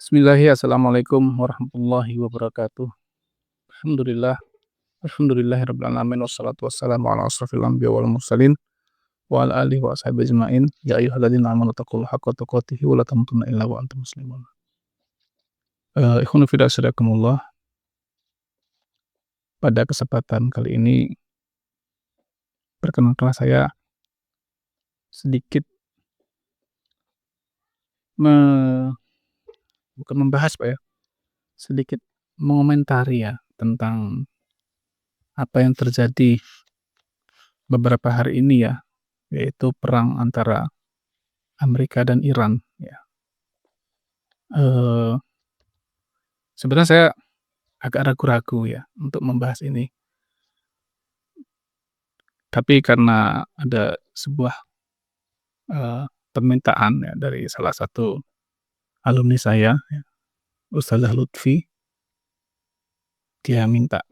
Assalamualaikum warahmatullahi wabarakatuh. Alhamdulillah, alhamdulillahirabbil alamin wassalatu wassalamu ala asrofil anbiya wal mursalin wa ala alihi wa ashabihi ajmain. Ya ayyuhalladzina amanu taqullaha haqqa tuqatih wa la tamutunna illa wa antum muslimun. Ikhwani fillah asyhadakumullah, pada kesempatan kali ini perkenankanlah saya sedikit me bukan membahas, Pak, ya, sedikit mengomentari ya tentang apa yang terjadi beberapa hari ini ya, yaitu perang antara Amerika dan Iran ya. Eee, Sebenarnya saya agak ragu-ragu ya untuk membahas ini, tapi karena ada sebuah, permintaan ya dari salah satu alumni saya ya, Ustadzah Lutfi, dia minta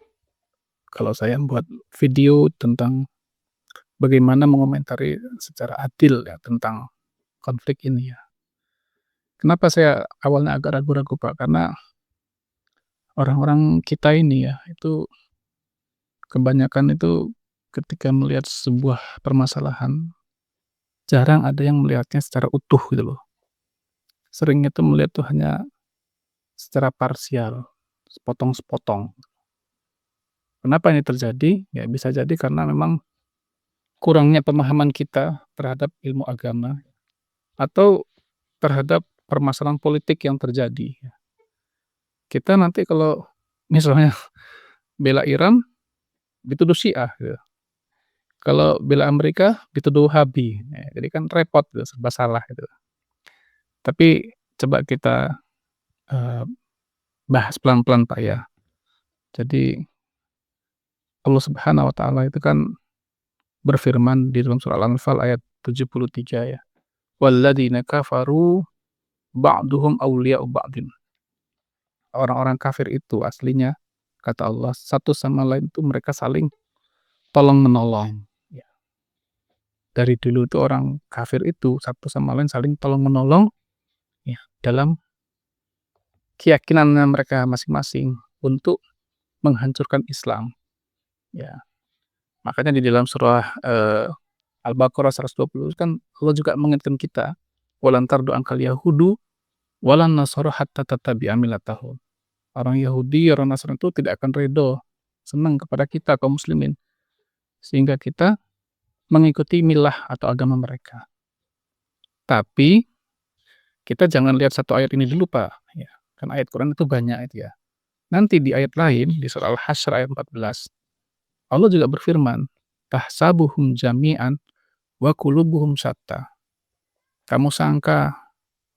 kalau saya membuat video tentang bagaimana mengomentari secara adil ya tentang konflik ini ya. Kenapa saya awalnya agak ragu-ragu, Pak, karena orang-orang kita ini ya, itu kebanyakan itu ketika melihat sebuah permasalahan, jarang ada yang melihatnya secara utuh gitu loh. Seringnya tuh melihat tuh hanya secara parsial, sepotong-sepotong. Kenapa ini terjadi? Ya bisa jadi karena memang kurangnya pemahaman kita terhadap ilmu agama atau terhadap permasalahan politik yang terjadi. Kita nanti kalau misalnya bela Iran, dituduh Syiah gitu. Kalau bela Amerika, dituduh Wahabi. Jadi kan repot gitu, serba salah gitu. Tapi coba kita, eee, bahas pelan-pelan, Pak, ya. Jadi Allah Subhanahu wa taala itu kan berfirman di dalam surah Al-Anfal ayat 73 ya, "Walladzina kafaru ba'duhum awliya'u ba'din." Orang-orang kafir itu aslinya, kata Allah, satu sama lain itu mereka saling tolong-menolong, ya. Dari dulu itu orang kafir itu satu sama lain saling tolong-menolong, ya, dalam keyakinannya mereka masing-masing untuk menghancurkan Islam, ya. Makanya di dalam surah, Al-Baqarah 120 kan Allah juga mengingatkan kita, "Walan tardu angkal yahudu walan nasara hatta tattabi'a millatahum." Orang Yahudi, orang Nasrani itu tidak akan redho, senang kepada kita kaum muslimin, sehingga kita mengikuti milah atau agama mereka. Tapi kita jangan lihat satu ayat ini dulu, Pak, ya, kan ayat Quran itu banyak itu ya. Nanti di ayat lain, di surah Al-Hasyr ayat 14, Allah juga berfirman, "Tahsabuhum jami'an wa qulubuhum syatta." Kamu sangka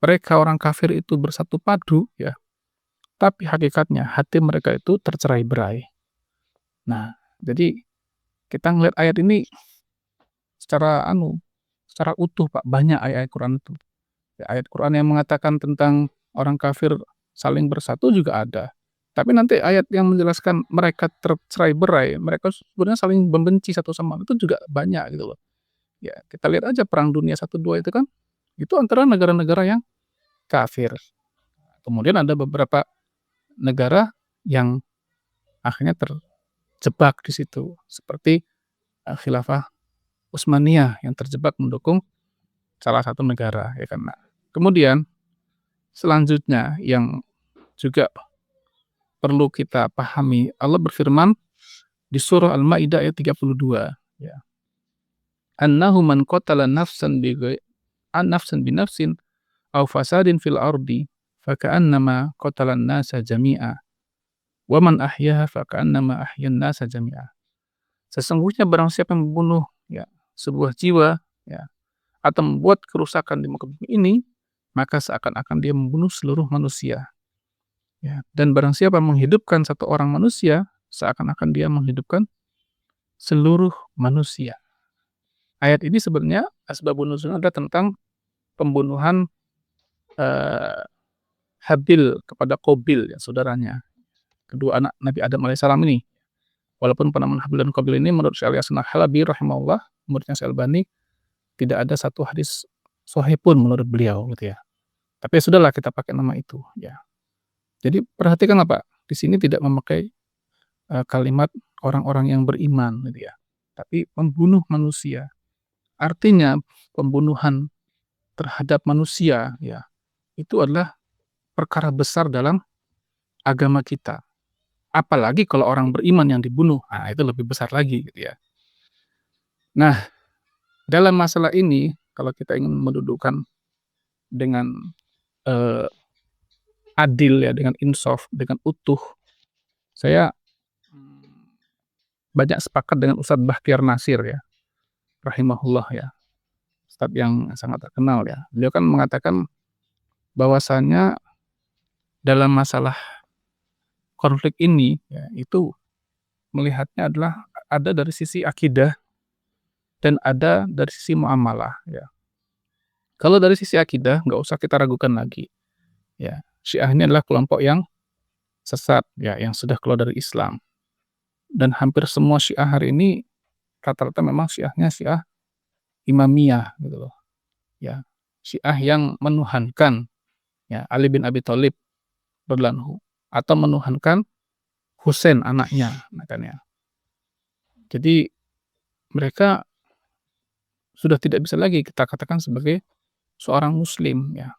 mereka orang kafir itu bersatu padu ya, tapi hakikatnya hati mereka itu tercerai-berai. Nah, jadi kita ngelihat ayat ini secara secara utuh, Pak, banyak ayat-ayat Quran itu. Ya, ayat Quran yang mengatakan tentang orang kafir saling bersatu juga ada. Tapi nanti ayat yang menjelaskan mereka tercerai-berai, mereka sebenarnya saling membenci satu sama lain itu juga banyak gitu loh. Ya, kita lihat aja Perang Dunia 1, 2 itu kan, itu antara negara-negara yang kafir. Kemudian ada beberapa negara yang akhirnya terjebak di situ, seperti, Khilafah Utsmaniyah yang terjebak mendukung salah satu negara, ya kan. Nah, kemudian selanjutnya yang juga perlu kita pahami, Allah berfirman di surah Al-Maidah ayat 32, ya, "Annahu man qatala nafsan binafsin aw fasadin fil ardi faka'annama qatalan nasa jami'a wa man ahyaha faka'annama ahyan nasa jami'a." Sesungguhnya barang siapa yang membunuh ya sebuah jiwa ya atau membuat kerusakan di muka bumi ini, maka seakan-akan dia membunuh seluruh manusia. Ya, dan barang siapa menghidupkan satu orang manusia, seakan-akan dia menghidupkan seluruh manusia. Ayat ini sebenarnya asbabun nuzulnya adalah tentang pembunuhan, eee, Habil kepada Qabil ya, saudaranya. Kedua anak Nabi Adam alaihissalam ini. Walaupun penamaan Habil dan Qabil ini menurut Syekh Al-Hasan Al-Halabi rahimahullah, muridnya Syekh Albani, tidak ada satu hadis sahih pun menurut beliau gitu ya. Tapi ya sudahlah kita pakai nama itu, ya. Jadi perhatikanlah Pak, di sini tidak memakai, kalimat orang-orang yang beriman gitu ya, tapi membunuh manusia. Artinya pembunuhan terhadap manusia ya, itu adalah perkara besar dalam agama kita. Apalagi kalau orang beriman yang dibunuh, itu lebih besar lagi gitu ya. Nah, dalam masalah ini kalau kita ingin mendudukkan dengan, eee, adil ya, dengan insaf, dengan utuh, saya, mmm, banyak sepakat dengan Ustadz Bahtiar Nasir ya, rahimahullah ya, ustadz yang sangat terkenal ya. Beliau kan mengatakan bahwasanya dalam masalah konflik ini ya, itu melihatnya adalah ada dari sisi akidah dan ada dari sisi muamalah ya. Kalau dari sisi akidah nggak usah kita ragukan lagi ya, Syiah ini adalah kelompok yang sesat ya, yang sudah keluar dari Islam dan hampir semua Syiah hari ini rata-rata memang Syiahnya Syiah Imamiyah gitu loh ya. Syiah yang menuhankan ya Ali bin Abi Thalib radhiyallahu anhu atau menuhankan Husain anaknya kan ya. Jadi mereka sudah tidak bisa lagi kita katakan sebagai seorang muslim ya.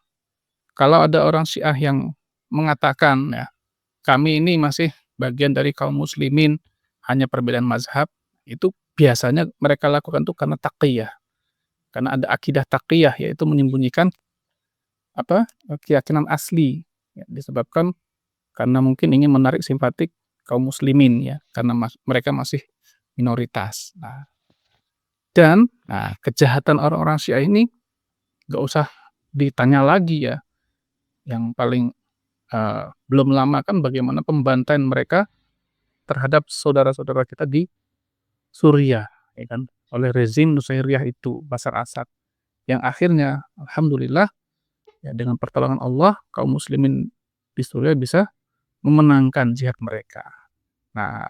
Kalau ada orang Syiah yang mengatakan ya, kami ini masih bagian dari kaum muslimin, hanya perbedaan mazhab, itu biasanya mereka lakukan itu karena taqiyah, karena ada akidah taqiyah, yaitu menyembunyikan apa, keyakinan asli, ya, disebabkan karena mungkin ingin menarik simpatik kaum muslimin ya, karena mereka masih minoritas. Kejahatan orang-orang Syiah ini nggak usah ditanya lagi ya, yang paling, belum lama kan bagaimana pembantaian mereka terhadap saudara-saudara kita di Suriah, ya kan, oleh rezim Nusairiyah itu, Bashar Assad, yang akhirnya alhamdulillah ya dengan pertolongan Allah kaum muslimin di Suriah bisa memenangkan jihad mereka. Nah,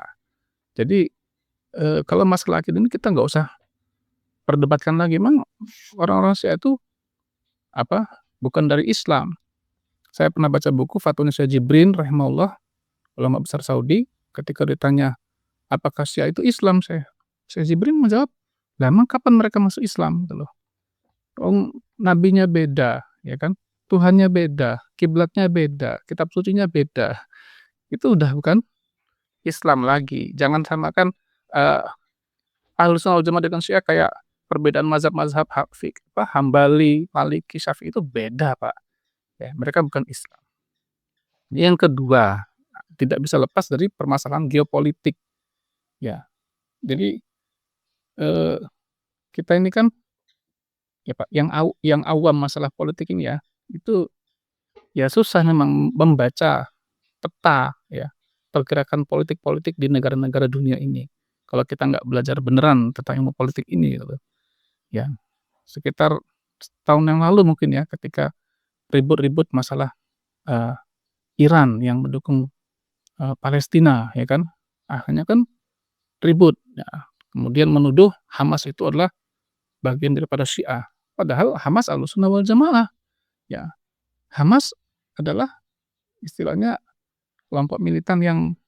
jadi, kalau masalah akidah ini kita nggak usah perdebatkan lagi, memang orang-orang Syiah itu apa, bukan dari Islam. Saya pernah baca buku Fatwanya Syekh Jibrin rahimahullah, ulama besar Saudi, ketika ditanya, "Apakah Syiah itu Islam?" Syekh Jibrin menjawab, "Lah emang kapan mereka masuk Islam?" Gitu loh. Nabinya beda, ya kan, Tuhannya beda, kiblatnya beda, kitab sucinya beda, itu udah bukan Islam lagi. Jangan samakan, eee, Ahlussunnah wal Jamaah dengan Syiah kayak perbedaan mazhab-mazhab Hambali, Maliki, Syafi'i itu beda, Pak, ya, mereka bukan Islam. Yang kedua, tidak bisa lepas dari permasalahan geopolitik, ya. Jadi, eee, kita ini kan ya, Pak, yang awam masalah politik ini ya, itu ya susah memang membaca peta ya, pergerakan politik-politik di negara-negara dunia ini. Kalau kita nggak belajar beneran tentang ilmu politik ini gitu, ya. Sekitar setahun yang lalu mungkin ya, ketika ribut-ribut masalah, eee, Iran yang mendukung, Palestina ya kan, akhirnya kan ribut, ya, kemudian menuduh Hamas itu adalah bagian daripada Syiah, padahal Hamas Ahlussunnah wal Jamaah, ya. Hamas adalah istilahnya kelompok militan yang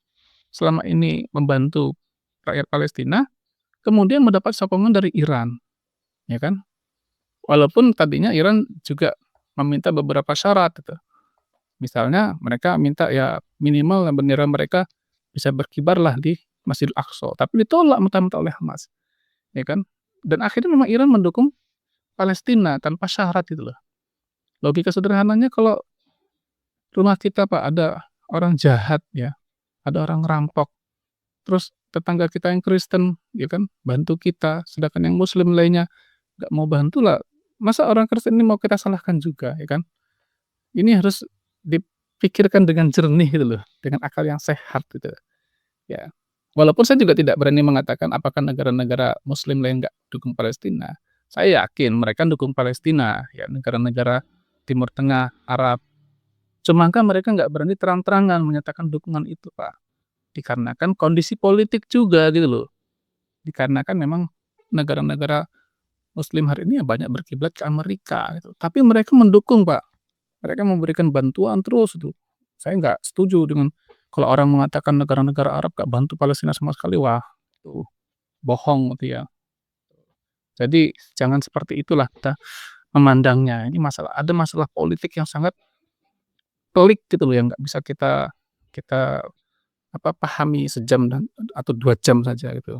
selama ini membantu rakyat Palestina, kemudian mendapat sokongan dari Iran, ya kan. Walaupun tadinya Iran juga meminta beberapa syarat gitu. Misalnya mereka minta ya minimal bendera mereka bisa berkibarlah di Masjidil Aqsa, tapi ditolak mentah-mentah oleh Hamas, ya kan. Dan akhirnya memang Iran mendukung Palestina tanpa syarat gitu loh. Logika sederhananya kalau rumah kita Pak ada orang jahat ya, ada orang ngerampok, terus tetangga kita yang Kristen ya kan bantu kita, sedangkan yang muslim lainnya nggak mau bantu lah, masa orang Kristen ini mau kita salahkan juga ya kan? Ini harus dipikirkan dengan jernih gitu loh, dengan akal yang sehat gitu ya. Walaupun saya juga tidak berani mengatakan apakah negara-negara muslim lain nggak dukung Palestina. Saya yakin mereka dukung Palestina ya, negara-negara Timur Tengah, Arab. Cuma kan mereka nggak berani terang-terangan menyatakan dukungan itu, Pak. Dikarenakan kondisi politik juga gitu loh. Dikarenakan memang negara-negara muslim hari ini ya banyak berkiblat ke Amerika gitu, tapi mereka mendukung, Pak. Mereka memberikan bantuan terus itu. Saya nggak setuju dengan kalau orang mengatakan negara-negara Arab nggak bantu Palestina sama sekali, wah itu bohong gitu ya. Jadi jangan seperti itulah kita memandangnya. Ini ada masalah politik yang sangat pelik gitu loh, yang nggak bisa kita kita pahami sejam atau 2 jam saja gitu.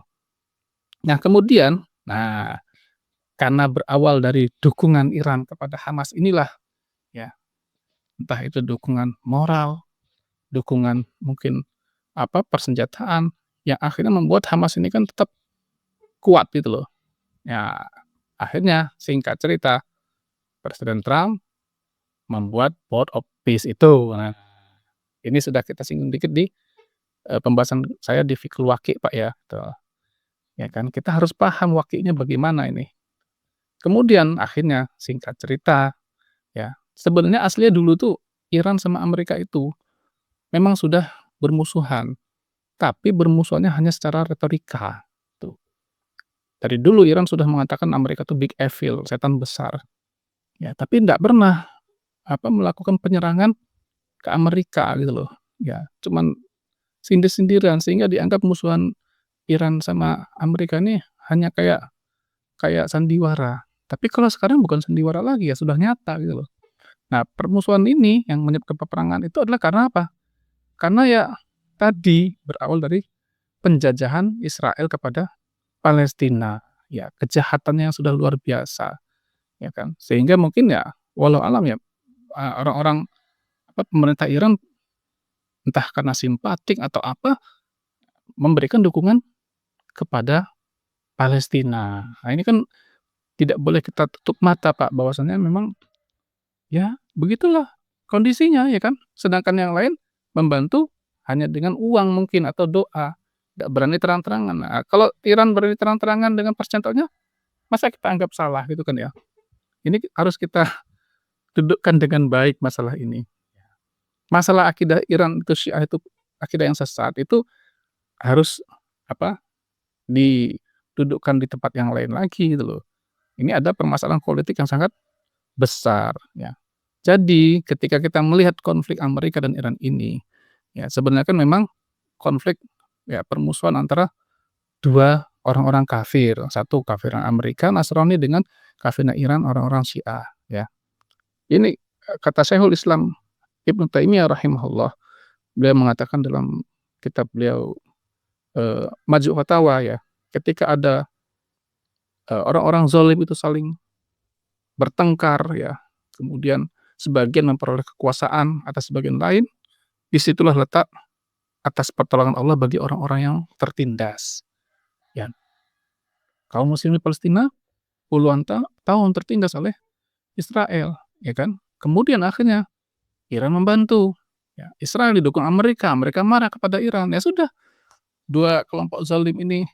Nah kemudian, karena berawal dari dukungan Iran kepada Hamas inilah ya, entah itu dukungan moral, dukungan mungkin persenjataan, yang akhirnya membuat Hamas ini kan tetap kuat gitu loh. Ya akhirnya singkat cerita, Presiden Trump membuat Board of Peace itu. Nah, ini sudah kita singgung dikit di, pembahasan saya di Fiqhul Waqi' Pak ya, gitu. Ya kan, kita harus paham waqi'nya bagaimana ini. Kemudian akhirnya singkat cerita ya, sebenarnya aslinya dulu tuh Iran sama Amerika itu memang sudah bermusuhan, tapi bermusuhannya hanya secara retorika, tuh. Dari dulu Iran sudah mengatakan Amerika tuh big evil, setan besar, ya tapi ndak pernah, melakukan penyerangan ke Amerika gitu loh, ya cuman sindir-sindiran sehingga dianggap musuhan Iran sama Amerika ini hanya kayak kayak sandiwara. Tapi kalau sekarang bukan sandiwara lagi ya, sudah nyata gitu loh. Nah, permusuhan ini yang menyebabkan peperangan itu adalah karena apa? Karena ya tadi, berawal dari penjajahan Israel kepada Palestina. Ya, kejahatannya yang sudah luar biasa, ya kan. Sehingga mungkin ya, walau alam ya, orang-orang pemerintah Iran entah karena simpatik atau apa, memberikan dukungan kepada Palestina. Nah, ini kan tidak boleh kita tutup mata, Pak, bahwasanya memang ya begitulah kondisinya, ya kan. Sedangkan yang lain membantu hanya dengan uang mungkin atau doa, nggak berani terang-terangan. Nah, kalau Iran berani terang-terangan dengan persentasenya, masa kita anggap salah gitu kan ya. Ini harus kita dudukkan dengan baik masalah ini. Masalah akidah Iran itu Syiah itu akidah yang sesat itu harus apa, didudukkan di tempat yang lain lagi gitu loh. Ini ada permasalahan politik yang sangat besar ya. Jadi ketika kita melihat konflik Amerika dan Iran ini, ya sebenarnya kan memang konflik ya permusuhan antara 2 orang-orang kafir, satu kafir Amerika Nasrani dengan kafirnya Iran orang-orang Syiah ya. Ini, kata Syekhul Islam Ibnu Taimiyah rahimahullah, beliau mengatakan dalam kitab beliau, Majmu' Fatawa ya, ketika ada, orang-orang zalim itu saling bertengkar ya, kemudian sebagian memperoleh kekuasaan atas sebagian lain, disitulah letak atas pertolongan Allah bagi orang-orang yang tertindas. Ya, kaum muslimin Palestina puluhan tahun tertindas oleh Israel, ya kan. Kemudian akhirnya Iran membantu, ya, Israel didukung Amerika, Amerika marah kepada Iran, ya sudah, 2 kelompok zalim ini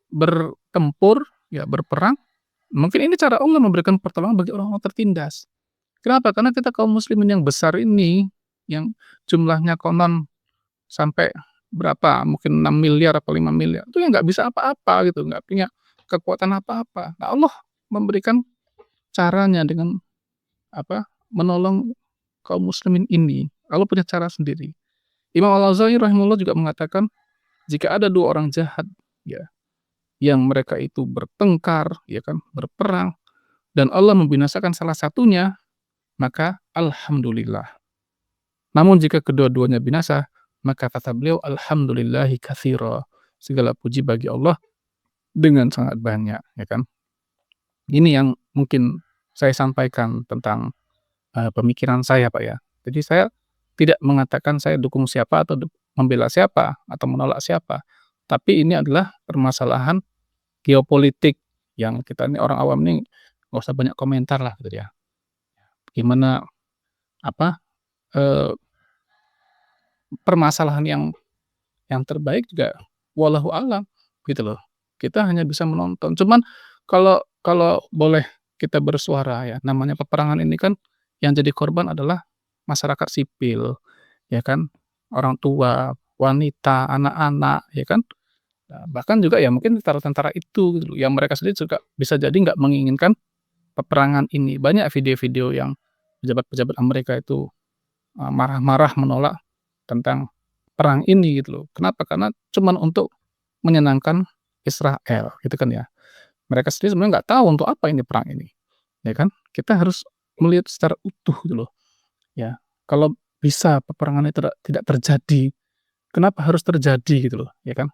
bertempur, ya berperang, mungkin ini cara Allah memberikan pertolongan bagi orang-orang tertindas. Kenapa? Karena kita kaum muslimin yang besar ini, yang jumlahnya konon sampai berapa, mungkin 6 miliar atau 5 miliar, itu yang nggak bisa apa-apa gitu, nggak punya kekuatan apa-apa. Nah, Allah memberikan caranya dengan menolong kaum muslimin ini. Allah punya cara sendiri. Imam Al-Ghazali rahimahullah juga mengatakan, jika ada 2 orang jahat, ya, yang mereka itu bertengkar, ya kan, berperang, dan Allah membinasakan salah satunya, maka alhamdulillah. Namun jika kedua-duanya binasa, maka kata beliau, alhamdulillahi katsira. Segala puji bagi Allah dengan sangat banyak, ya kan. Ini yang mungkin saya sampaikan tentang, pemikiran saya, Pak, ya. Jadi saya tidak mengatakan saya dukung siapa atau membela siapa atau menolak siapa, tapi ini adalah permasalahan geopolitik yang kita ini orang awam nih nggak usah banyak komentar lah gitu ya. Gimana apa, eee, permasalahan yang terbaik juga wallahu a'lam gitu loh. Kita hanya bisa menonton. Cuman kalau kalau boleh kita bersuara ya, namanya peperangan ini kan yang jadi korban adalah masyarakat sipil, ya kan, orang tua, wanita, anak-anak, ya kan. Nah, bahkan juga ya mungkin tentara-tentara itu gitu loh, yang mereka sendiri juga bisa jadi nggak menginginkan peperangan ini. Banyak video-video yang pejabat-pejabat Amerika itu, marah-marah menolak tentang perang ini gitu loh. Kenapa? Karena cuman untuk menyenangkan Israel gitu kan ya. Mereka sendiri sebenarnya nggak tahu untuk apa ini perang ini, ya kan. Kita harus melihat secara utuh gitu loh, ya. Kalau bisa peperangan itu tidak terjadi, kenapa harus terjadi gitu loh, ya kan.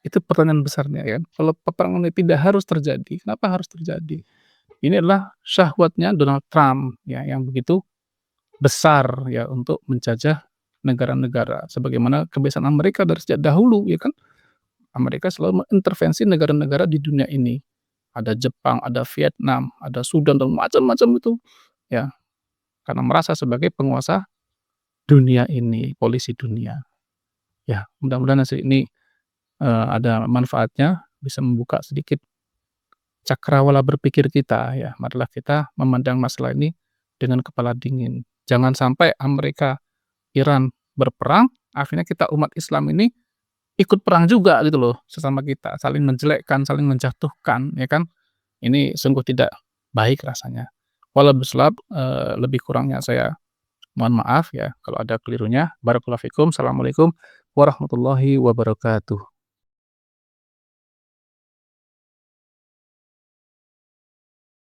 Itu pertanyaan besarnya ya kan. Kalau peperangan ini tidak harus terjadi, kenapa harus terjadi? Ini adalah syahwatnya Donald Trump ya, yang begitu besar ya untuk menjajah negara-negara, sebagaimana kebiasaan Amerika dari sejak dahulu ya kan. Amerika selalu mengintervensi negara-negara di dunia ini. Ada Jepang, ada Vietnam, ada Sudan, dan macam-macam itu, ya, karena merasa sebagai penguasa dunia ini, polisi dunia. Ya, mudah-mudahan hasil ini, ada manfaatnya, bisa membuka sedikit cakrawala berpikir kita ya. Marilah kita memandang masalah ini dengan kepala dingin. Jangan sampai Amerika, Iran berperang, akhirnya kita umat Islam ini ikut perang juga gitu loh, sesama kita, saling menjelekkan, saling menjatuhkan, ya kan. Ini sungguh tidak baik rasanya. Walau bisawab, lebih kurangnya saya mohon maaf ya kalau ada kelirunya. Barakallahu fikum. Assalamualaikum warahmatullahi wabarakatuh.